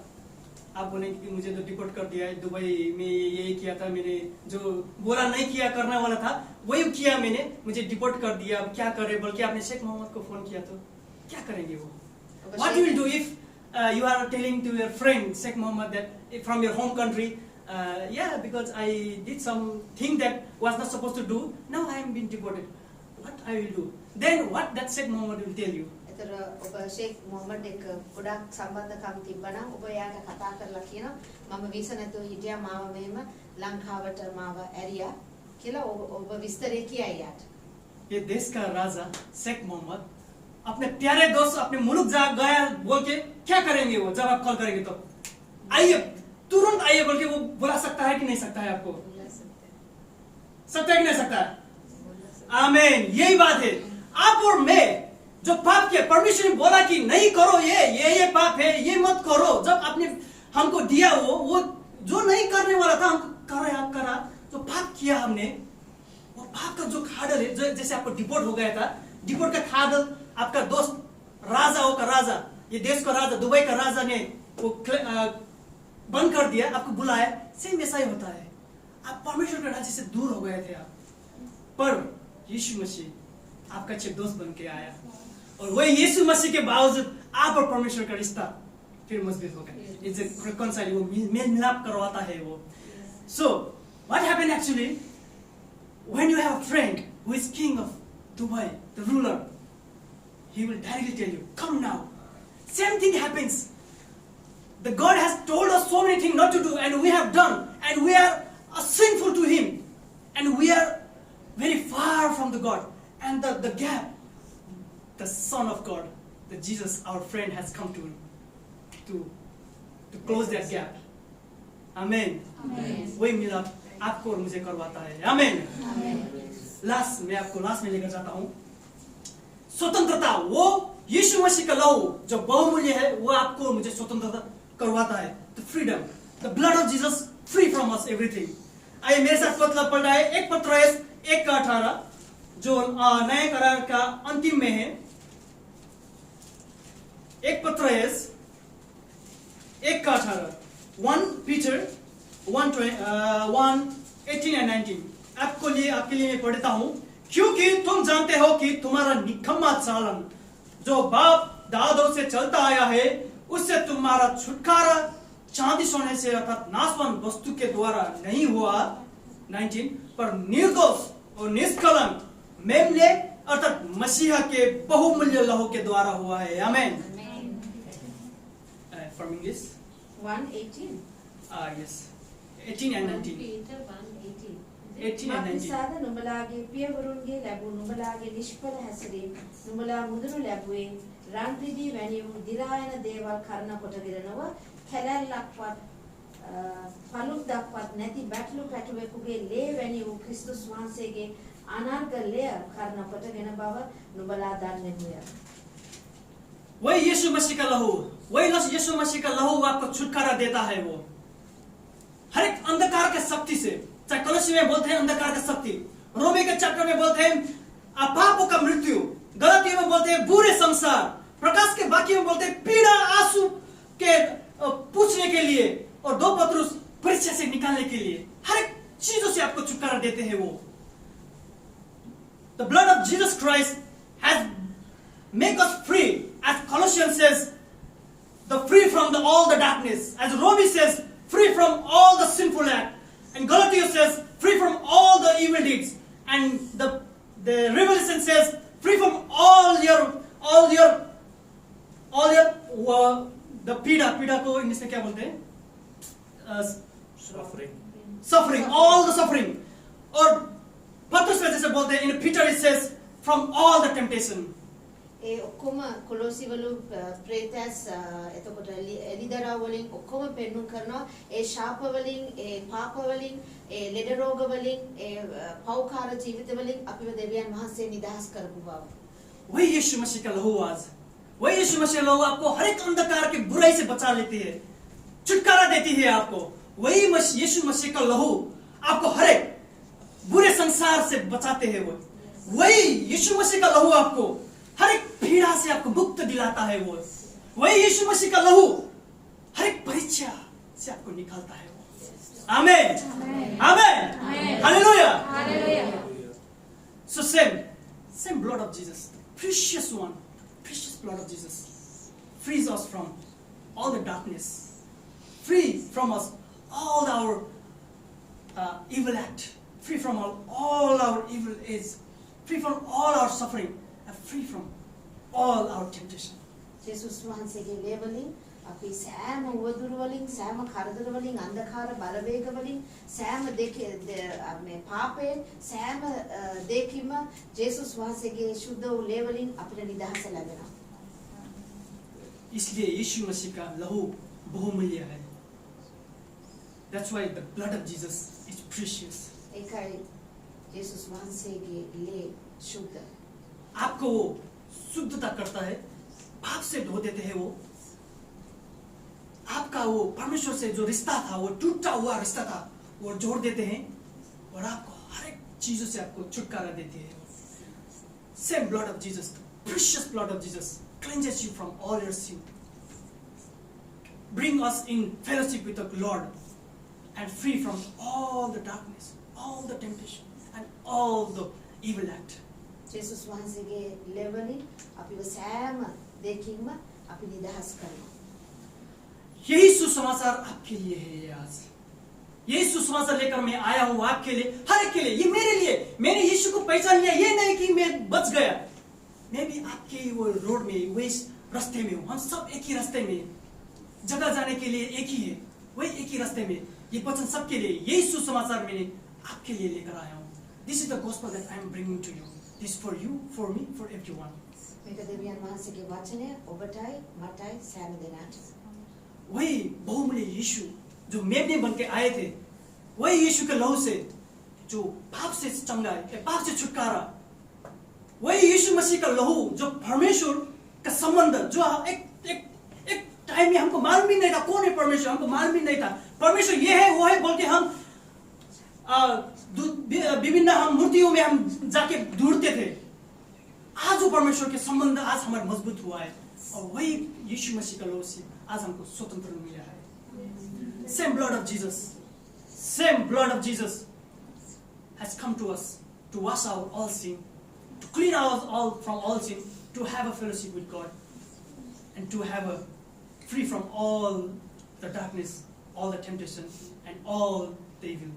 आप बोलेंगे कि मुझे तो डिपोर्ट कर दिया है, दुबई में यही किया था, मैंने जो बोला नहीं किया करने वाला था वही किया मैंने, मुझे डिपोर्ट कर दिया, अब क्या करे? बल्कि आपने शेख मोहम्मद को फोन किया तो क्या करेंगे वो? What you will do if you are telling to your friend Sheikh Mohammed that from your home country, yeah, because I did something that was not supposed to do, now I am being deported. What I will do? Then what that Sheikh Mohammed will tell you? ඒතර ඔබ shake Muhammad එක්ක ගොඩක් සම්බන්ධකම් තිබ්බනම් ඔබ එයාට කතා කරලා කියනවා මම වීසා නැතුව හිටියා මාව මෙහෙම ලංකාවට මාව ඇරියා කියලා ඔබ විස්තරේ කියයි යාට. ये देश का राजा शेख मोहम्मद अपने प्यारे दोस्त अपने मुल्क जा गया बोल के क्या करेंगे वो जब आप कॉल करेंगे तो आइए तुरंत आइए बोल के वो बुला सकता है कि नहीं सकता है आपको? सकता है कि नहीं सकता है? आमीन। यही बात है। आप और मैं जो पाप किया, परमेश्वर ने बोला कि नहीं करो ये पाप है, ये मत करो। जब आपने हमको दिया वो जो नहीं करने वाला था हमको करा जो पाप किया हमने, वो पाप का जो खाडल है, जैसे आपको डिपोर्ट हो गया था, डिपोर्ट का खाडल आपका दोस्त राजाओं का राजा, ये देश का राजा, दुबई का राजा ने वो बंद कर दिया, आपको बुलाया। सेम ऐसा ही होता है। आप परमेश्वर के राज्य से दूर हो गए थे आप, पर यीशु मसीह आपका अच्छे दोस्त बन के आया, और वही यीशु मसीह के बावजूद आप और परमेश्वर का रिश्ता फिर मजबूत हो गया। इट्स ए रिकॉन्साइल, वो मेल मिलाप करवाता है वो। So what happened actually when you have a friend who is king of Dubai, the ruler, he will directly tell you, come now. Same thing happens. The God has told us so many things not to do, and we have done, and we are sinful to Him, and we are very far from the God. And the gap, the Son of God, the Jesus, our friend, has come to close that gap. Amen. वही मिलाप आपको और मुझे करवाता है। Amen. Last में लेकर जाता हूँ। स्वतंत्रता, वो यीशु मसीह का लहू जो बहुमूल्य है, वो आपको और मुझे स्वतंत्रता करवाता है। The freedom, the blood of Jesus free from us everything. आइए मेरे साथ मतलब पढ़ना है 1 पत्रुस 1:18 जो नए करार का अंतिम में है। 1 पत्रुस 1:18, 1 Peter 1:18 and 19 आपके लिए मैं पढ़ता हूं। क्योंकि तुम जानते हो कि तुम्हारा निकम्मा चालन जो बाप दादों से चलता आया है, उससे तुम्हारा छुटकारा चांदी सोने से अर्थात नाशवान वस्तु के द्वारा नहीं हुआ, 19, पर निर्दोष और निष्कलंक मेमने अर्थात मसीहा के बहुमूल्य लहू के द्वारा हुआ है। आमीन। From English 1:18. Yes, 18 and 19. Peter 1:18. 18 and 19. අපිසාද නුඹලාගේ පියවරුන්ගේ ලැබූ නුඹලාගේ නිෂ්ඵල හැසිරීම නුඹලා මුදුණු ලැබුවේ රන් රිදී වැනි වූ දිරායන දේවල් කරන කොටගෙන නොව කැලැල්ලක්වත් පළුක් දක්වත් නැති බැටළු පැටුවෙකුගේ ලේ වැනි වූ ක්‍රිස්තුස් වහන්සේගේ අනර්ග ලය කරන කොටගෙන බව නුඹලා දන්නෙමුය। वही यीशु मसीह का लहू, वही यीशु मसीह का लहू आपको छुटकारा देता है। वो हर एक अंधकार के शक्ति से, चाहे कलसी में बोलते हैं अंधकार का शक्ति, रोमी के चैप्टर में बोलते हैं पापों का मृत्यु, गलातियों में बोलते हैं बुरे संसार, प्रकाश के वाक्य में बोलते हैं पीड़ा आंसू के पूछने के लिए, और 2 पत्रुस परीक्षा से निकालने के लिए। हर एक चीजों से आपको छुटकारा देते हैं वो। The blood of Jesus Christ has make us free, as Colossians says, the free from all the darkness, as Romans says, free from all the sinful act, and Galatians says, free from all the evil deeds, and the Revelation says, free from all your the पीड़ा को English में क्या बोलते हैं? Suffering, all the suffering, और पत्रुस में जैसे बोलते हैं, in Peter it says, from all the temptation. ඒ ඔක්කොම කොලොසි වල ප්‍රේතස් එතකොට එලිදරා වලින් ඔක්කොම පෙන්නුම් කරනවා ඒ ශාප වලින් ඒ පාප වලින් ඒ ලෙඩ රෝග වලින් ඒ පෞකාර ජීවිත වලින් අපිව දෙවියන් වහන්සේ නිදහස් කරපු බව। वही यीशु मसीह का लहू आज, वही यीशु मसीह का लहू आपको हर एक अंधकार की बुराई से बचा लेती है, छुटकारा देती है आपको। वही यीशु मसीह का लहू आपको हर एक बुरे संसार से बचाते हैं। वही यीशु मसीह का लहू आपको हर एक पीड़ा से आपको मुक्त दिलाता है। वो वही यीशु मसीह का लहू हर एक परीक्षा से आपको निकालता है। आमीन, आमीन, hallelujah. So same blood of Jesus, precious one, precious blood of Jesus, frees us from all the darkness, free from us all our evil act, free from all our evil is, free from all our suffering, and free from all our temptation. ජේසුස් වහන්සේගේ ලේ වලින් අපි සෑම උවදුරු වලින් සෑම කරදර වලින් අන්ධකාර බලවේග වලින් සෑම මේ පාපයෙන් සෑම දෙකින්ම ජේසුස් වහන්සේගේ ශුද්ධ වූ ලේ වලින් අපිට නිදහස ලැබෙනවා. इसलिए यीशु मसीह का लहू बहुमूल्य है. That's why the blood of Jesus is precious. ඒකයි ජේසුස් වහන්සේගේ ලේ शुद्ध. आपको वो शुद्धता करता है, पाप से धो देते हैं वो. आपका वो परमेश्वर से जो रिश्ता था, वो टूटा हुआ रिश्ता था, वो जोड़ देते हैं और आपको हर एक चीजों से आपको छुटकारा देते हैं. Same blood of Jesus, the precious blood of Jesus, cleanses you from all your sin. Bring us in fellowship with the Lord and free from all the darkness, all the temptation and all the evil act. ජේසුස් වහන්සේගේ ලේ වලින් අපිව සෑම දෙකින්ම අපි නිදහස් කරනවා. यही सुसमाचार आपके लिए है आज. यही सुसमाचार लेकर मैं आया हूँ आपके लिए, हर एक के लिए. ये मेरे लिए, मैंने यीशु को पहचान लिया. ये नहीं कि मैं बच गया, मैं भी आपके वो रोड में, वही रास्ते में हूँ. हम सब एक ही रास्ते में, जगह जाने के लिए एक ही है, वही एक ही रास्ते में. ये वचन सबके लिए, यही सुसमाचार मैंने आपके लिए लेकर आया हूँ. This is the gospel that I am bringing to you. This is for you, for me, for everyone. මේක දෙවියන් වහන්සේගේ වචනය ඔබටයි මටයි සෑම දෙනාට. वही बहुमूल्य यीशु जो मेमने बन के आए थे, वही यीशु के लहू से जो पाप से चंगाई, पाप से छुटकारा, वही यीशु मसीह का लहू जो परमेश्वर का संबंध, जो एक टाइम में हमको मालूम ही नहीं था कौन है परमेश्वर, हमको मालूम ही नहीं था परमेश्वर ये है वो है बोल के हम विभिन्न हम मूर्तियों में हम जाके ढूंढते थे. आज वो परमेश्वर के संबंध आज हमारे मजबूत हुआ है और वही यीशु मसीह का लहू से आज हमको स्वतंत्र मिला है. Same blood of Jesus, same blood of Jesus has come to us to wash out all sin, to clean us all from all sin, to have a fellowship with God, and to have a free from all the darkness, all the temptation, and all the evil.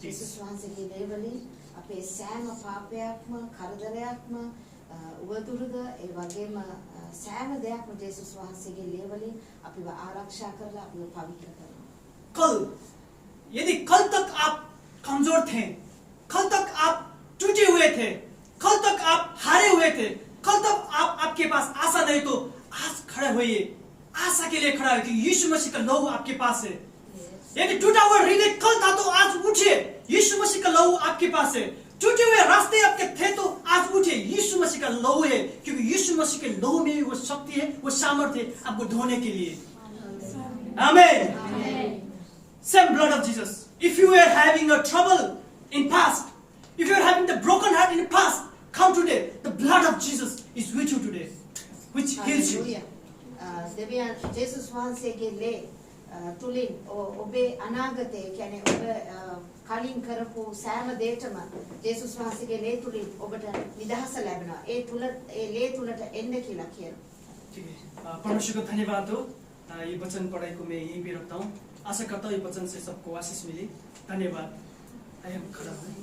ජේසුස් වහන්සේගේ ලේ වලින් අපේ සෑම පාපයක්ම කරදරයක්ම උවදුරුද ඒ වගේම සෑම දෙයක්ම ජේසුස් වහන්සේගේ ලේ වලින් අපිව ආරක්ෂා කරලා අපිව පවිත්‍ර කරනවා. कल यदि कल तक आप कमजोर थे, कल तक आप टूटे हुए थे, कल तक आप हारे हुए थे, कल तक आपके पास आशा नहीं, तो आज खड़े होइए, आशा के लिए खड़ा है कि यीशु मसीह का लहू आपके पास है. यदि टूटा हुआ हृदय कल था तो आज उठिए, यीशु मसीह का लहू आपके पास है. टूटे हुए रास्ते आपके थे तो आज उठिए, यीशु मसीह का लहू है, क्योंकि यीशु मसीह के लहू में वो शक्ति है, वो सामर्थ्य है आपको धोने के लिए. आमीन. Same blood of Jesus. If you were having a trouble in past, if you are having the broken heart in the past, come today. The blood of Jesus is with you today, which heals you. දෙවියන් ජේසුස් වහන්සේගේ ලේ තුලින් ඔබේ අනාගතය කියන්නේ ඔබ කලින් කරපු සෑම දෙයකම ජේසුස් වහන්සේගේ ලේ තුලින් ඔබට නිදහස ලැබෙනවා. ඒ තුල ඒ ලේ තුලට එන්න කියලා කියනවා. ठीक है. परमेश्वर को धन्यवाद हो. ये वचन पढ़ाई को मैं यहीं पे रखता हूँ. आशा करता हूँ ये वचन से सबको आशीष मिले. धन्यवाद. आइए हम खड़ा हैं.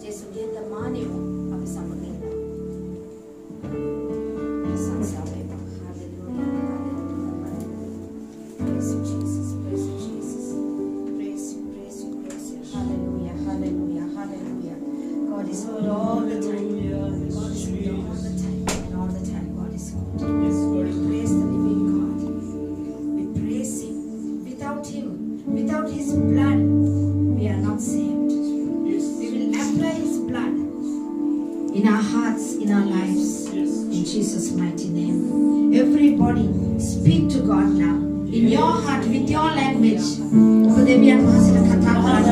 ජේසුගේ දමානිය අපි සමග ඉන්නවා. සංසාරේ hallelujah. Praise you Jesus. Praise you Jesus. Praise you, praise you, praise you. Hallelujah, hallelujah, hallelujah. God is good all the time. God is good all the time. And all the time God is good. Yes, God is good. Praise the living God. We praise Him. Without Him, without His blood, we are not saved. Yes. We will apply His blood in our hearts, in our lives. Yes. In Jesus' mighty name. Everybody, speak to God now. In your heart, with your language. දෙවියන් වහන්සේට කතා කරන්න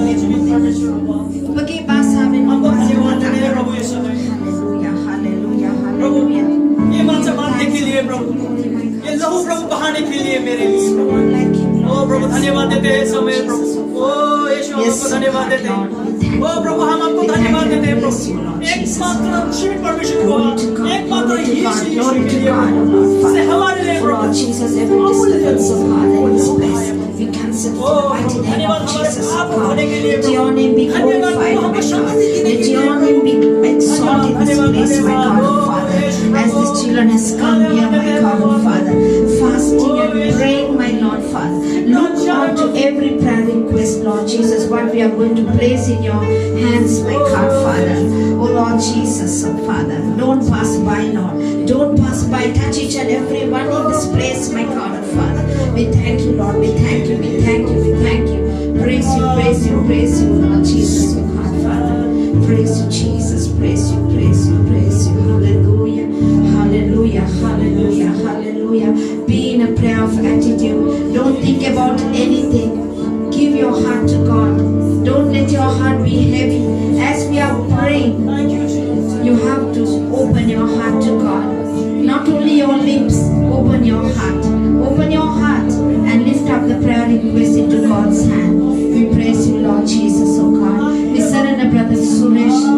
ඔබගේ භාෂාවෙන් हमको धन्यवाद देते हैं प्रभु यीशु में. Hallelujah, hallelujah, प्रभु hallelujah. ये वाचा मानने के लिए प्रभु, ये लहू प्रभु बहाने के लिए मेरे लिए. One like Him, ओ प्रभु धन्यवाद देते हैं समय प्रभु. ओ यीशु हम आपको धन्यवाद देते हैं. ओ प्रभु हम आपको धन्यवाद देते हैं प्रभु. एकमात्र जीवित परमेश्वर को, एकमात्र यीशु के लिए से हमारे लिए प्रभु. Lord Jesus, every disturbance of heart in this place, we cancel in the mighty name of Jesus, God. Let your name be glorified, my God. Let your name be exalted in this place, my God, Father. as these children has come here, my God and Father, fasting and praying, my Lord Father. Look on to every prayer request, Lord Jesus, what we are going to place in your hands, my God, Father. Oh Lord Jesus, oh Father, don't pass by, Lord. Don't pass by. Touch each and every one in this place, my God and Father. We thank you, Lord. We thank you. We thank you. We thank you. Praise you, praise you, praise you, Lord Jesus, oh God, Father. Praise you, Jesus. Praise you, praise you, praise you. Hallelujah. Hallelujah. Hallelujah. Hallelujah. Be in a prayer of attitude. Don't think about anything. Give your heart to God. Don't let your heart be heavy. As we are praying, you have to open your heart to God. Not only your lips, open your heart. Open your heart and lift up the prayer request into God's hand. We praise you, Lord Jesus, oh God. We surrender Brother Suresh